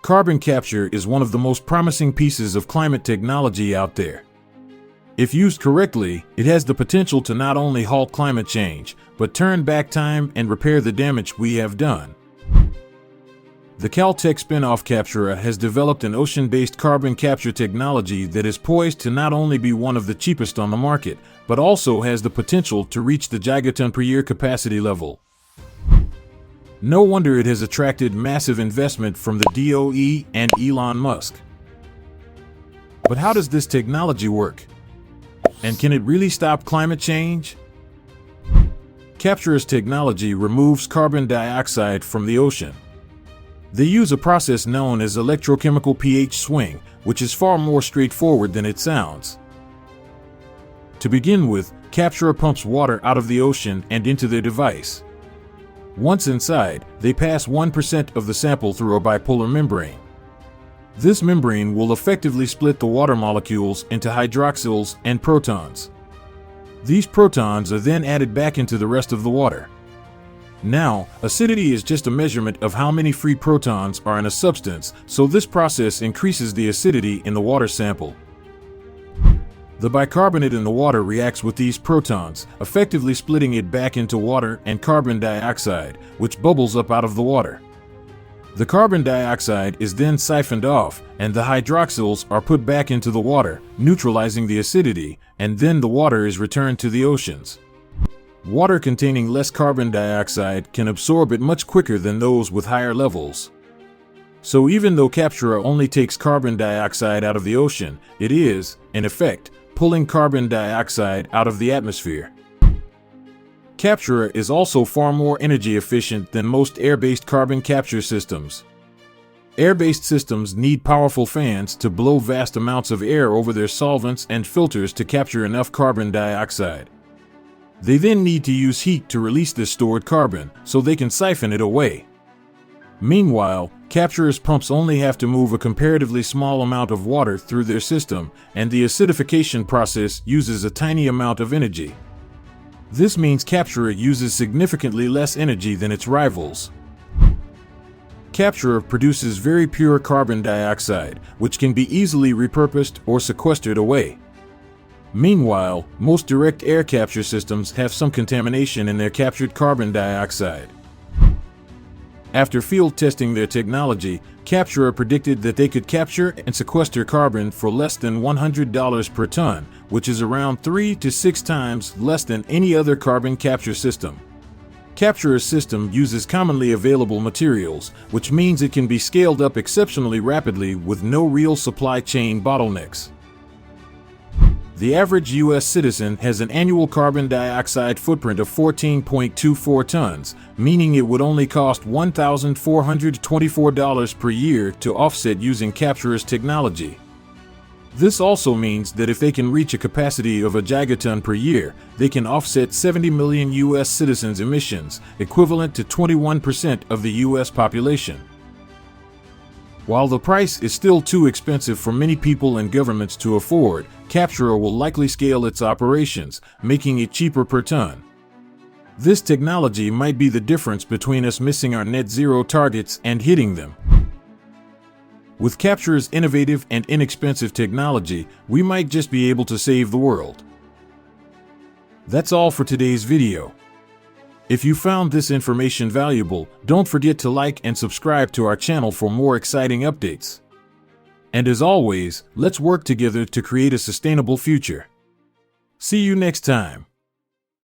Carbon capture is one of the most promising pieces of climate technology out there. If used correctly, it has the potential to not only halt climate change, but turn back time and repair the damage we have done. The Caltech spin-off Captura has developed an ocean-based carbon capture technology that is poised to not only be one of the cheapest on the market, but also has the potential to reach the gigaton per year capacity level. No wonder it has attracted massive investment from the DOE and Elon Musk. But how does this technology work? And can it really stop climate change? Captura's technology removes carbon dioxide from the ocean. They use a process known as electrochemical pH swing, which is far more straightforward than it sounds. To begin with, Captura pumps water out of the ocean and into their device. Once inside, they pass 1% of the sample through a bipolar membrane. This membrane will effectively split the water molecules into hydroxyls and protons. These protons are then added back into the rest of the water. Now, acidity is just a measurement of how many free protons are in a substance, so this process increases the acidity in the water sample. The bicarbonate in the water reacts with these protons, effectively splitting it back into water and carbon dioxide, which bubbles up out of the water. The carbon dioxide is then siphoned off, and the hydroxyls are put back into the water, neutralizing the acidity, and then the water is returned to the oceans. Water containing less carbon dioxide can absorb it much quicker than those with higher levels. So even though Captura only takes carbon dioxide out of the ocean, it is, in effect, pulling carbon dioxide out of the atmosphere. Captura is also far more energy efficient than most air-based carbon capture systems. Air-based systems need powerful fans to blow vast amounts of air over their solvents and filters to capture enough carbon dioxide. They then need to use heat to release this stored carbon, so they can siphon it away. Meanwhile, Captura's pumps only have to move a comparatively small amount of water through their system, and the acidification process uses a tiny amount of energy. This means Captura uses significantly less energy than its rivals. Captura produces very pure carbon dioxide, which can be easily repurposed or sequestered away. Meanwhile, most direct air capture systems have some contamination in their captured carbon dioxide. After field testing their technology, Captura predicted that they could capture and sequester carbon for less than $100 per ton, which is around 3 to 6 times less than any other carbon capture system. Captura's system uses commonly available materials, which means it can be scaled up exceptionally rapidly with no real supply chain bottlenecks. The average U.S. citizen has an annual carbon dioxide footprint of 14.24 tons, meaning it would only cost $1,424 per year to offset using Captura's technology. This also means that if they can reach a capacity of a gigaton per year, they can offset 70 million U.S. citizens' emissions, equivalent to 21% of the U.S. population. While the price is still too expensive for many people and governments to afford, Captura will likely scale its operations, making it cheaper per ton. This technology might be the difference between us missing our net zero targets and hitting them. With Captura's innovative and inexpensive technology, we might just be able to save the world. That's all for today's video. If you found this information valuable, don't forget to like and subscribe to our channel for more exciting updates. And as always, let's work together to create a sustainable future. See you next time.